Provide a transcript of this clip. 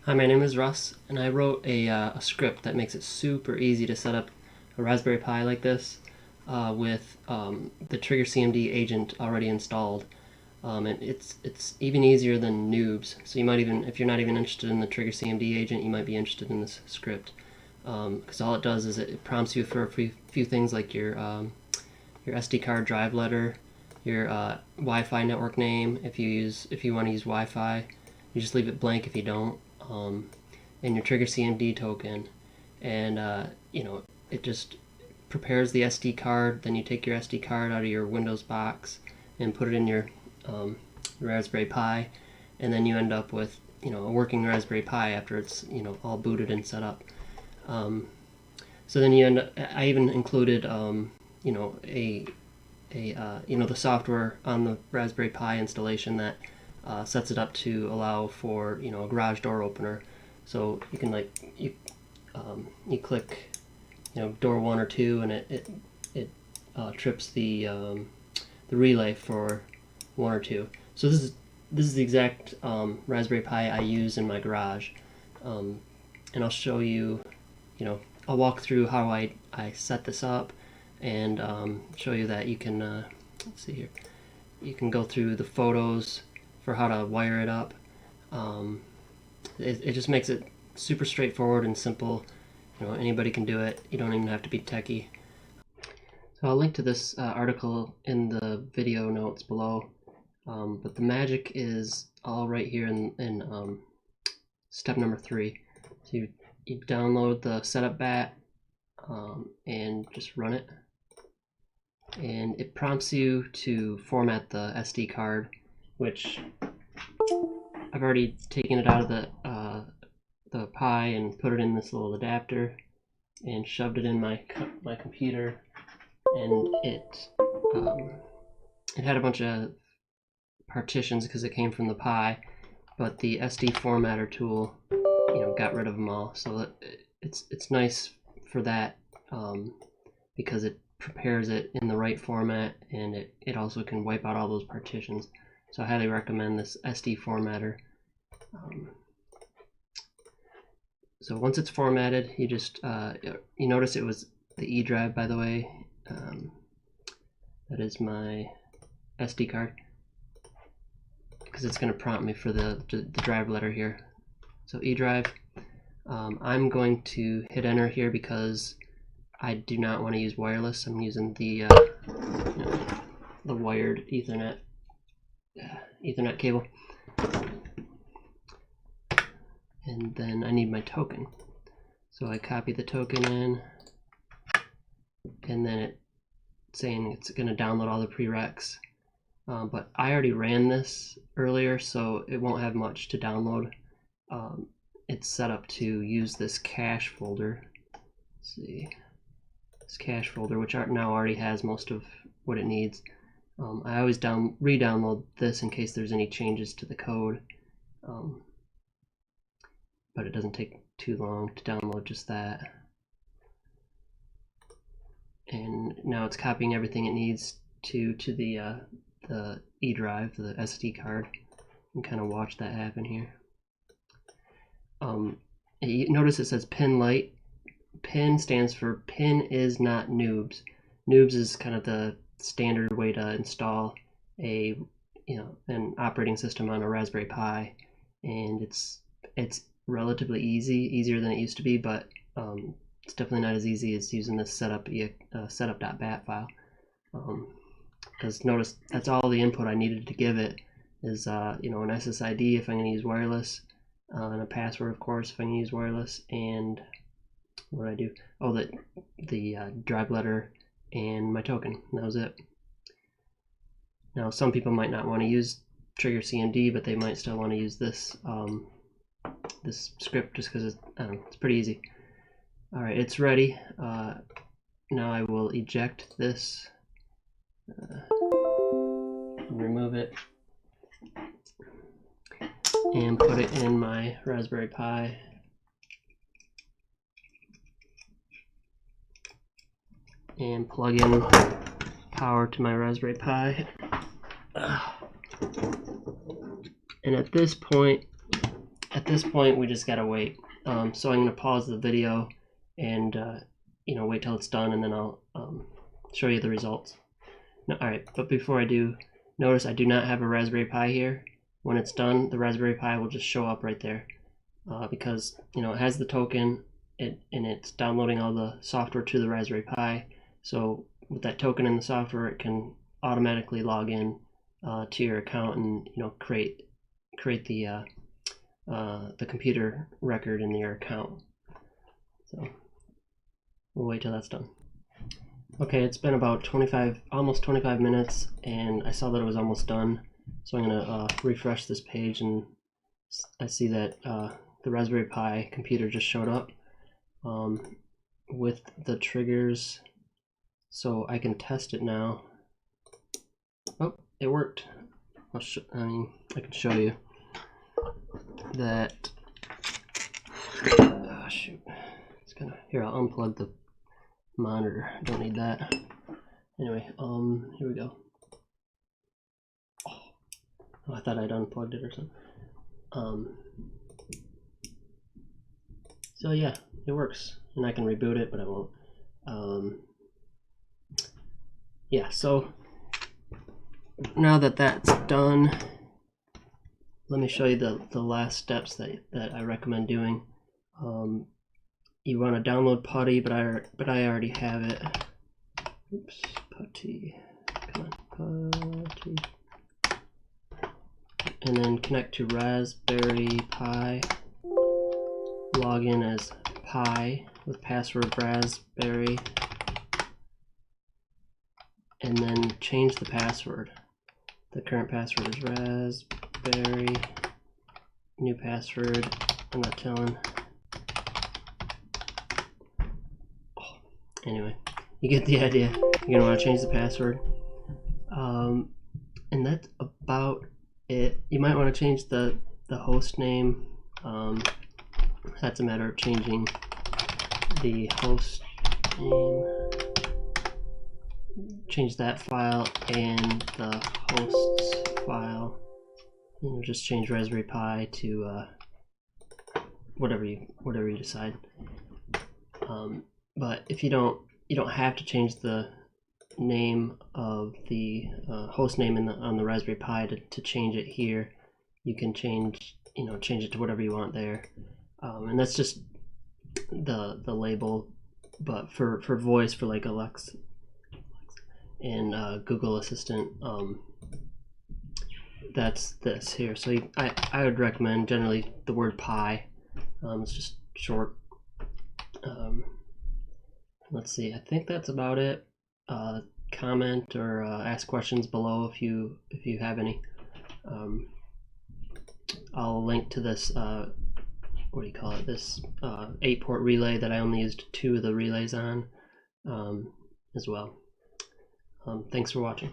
Hi, my name is Russ, and I wrote a script that makes it super easy to set up a Raspberry Pi like this with the TRIGGErcmd agent already installed. And it's even easier than noobs. So you might even, if you're not even interested in the TRIGGErcmd agent, you might be interested in this script. Because all it does is it prompts you for a few things like your SD card drive letter, your Wi-Fi network name if you want to use Wi-Fi. You just leave it blank if you don't. And your TRIGGErcmd token, and it just prepares the SD card. Then you take your SD card out of your Windows box and put it in your Raspberry Pi, and then you end up with a working Raspberry Pi after it's all booted and set up. So then you end up. I even included the software on the Raspberry Pi installation that sets it up to allow for a garage door opener. So you can you click door 1 or 2, and it trips the relay for 1 or 2. So this is the exact Raspberry Pi I use in my garage, and I'll show you. I'll walk through how I set this up, and show you that you can let's see here. You can go through the photos for how to wire it up. It just makes it super straightforward and simple. Anybody can do it. You don't even have to be techie. So I'll link to this article in the video notes below. But the magic is all right here in step number 3. So you download the setup bat and just run it. And it prompts you to format the SD card, which I've already taken it out of the Pi and put it in this little adapter and shoved it in my computer, and it had a bunch of partitions because it came from the Pi, but the SD formatter tool got rid of them all. So it's nice for that because it prepares it in the right format, and it also can wipe out all those partitions. So I highly recommend this SD formatter. So once it's formatted, you just you notice it was the E drive, by the way. That is my SD card, because it's going to prompt me for the drive letter here. So E drive. I'm going to hit enter here because I do not want to use wireless. I'm using the wired Ethernet cable. And then I need my token. So I copy the token in, and then it's saying it's going to download all the prereqs. But I already ran this earlier, so it won't have much to download. It's set up to use this cache folder. Let's see. This cache folder, which now already has most of what it needs. I always re-download this in case there's any changes to the code. But it doesn't take too long to download just that. And now it's copying everything it needs to the E drive, the SD card. You can kind of watch that happen here. Notice it says pin light. Pin stands for pin is not noobs. Noobs is kind of the standard way to install an operating system on a Raspberry Pi, and it's relatively easier than it used to be, but it's definitely not as easy as using this setup.bat file. Because notice that's all the input I needed to give it is an SSID if I'm going to use wireless, and a password, of course, if I'm going to use wireless, and what did I do? Oh, the drive letter and my token. That was it. Now some people might not want to use TRIGGErcmd, but they might still want to use this this script just because it's pretty easy. All right, it's ready. Now I will eject this, remove it, and put it in my Raspberry Pi. And plug in power to my Raspberry Pi. And at this point, at this point we just gotta wait. So I'm gonna pause the video and wait till it's done, and then I'll show you the results. No, alright, but before I do, notice I do not have a Raspberry Pi here. When it's done, the Raspberry Pi will just show up right there because it has the token and it's downloading all the software to the Raspberry Pi. So with that token in the software, it can automatically log in to your account and create the computer record in your account. So we'll wait till that's done. Okay, it's been about almost 25 minutes, and I saw that it was almost done. So I'm gonna refresh this page, and I see that the Raspberry Pi computer just showed up with the triggers, so I can test it now. Oh, it worked. I can show you that. Oh, shoot. It's gonna. Here, I'll unplug the monitor. Don't need that. Anyway, here we go. Oh, I thought I'd unplugged it or something. So yeah, it works, and I can reboot it, but I won't. Yeah, so now that that's done, let me show you the last steps that I recommend doing. You want to download PuTTY, but I already have it. Oops, PuTTY. Come on, PuTTY. And then connect to Raspberry Pi. Log in as Pi with password Raspberry. And then change the password. The current password is Raspberry. New password, I'm not telling. Anyway, you get the idea. You're gonna want to change the password, and that's about it. You might want to change the host name. That's a matter of changing the host name. Change that file and the hosts file. Just change Raspberry Pi to whatever you decide. But if you don't have to change the name of the host name on the Raspberry Pi to change it here. You can change it to whatever you want there, and that's just the label. But for voice, for like Alexa and Google Assistant, that's this here. So I would recommend generally the word Pi. It's just short. Let's see, I think that's about it. Comment or ask questions below if you have any. I'll link to this this 8-port relay that I only used 2 of the relays on as well. Thanks for watching.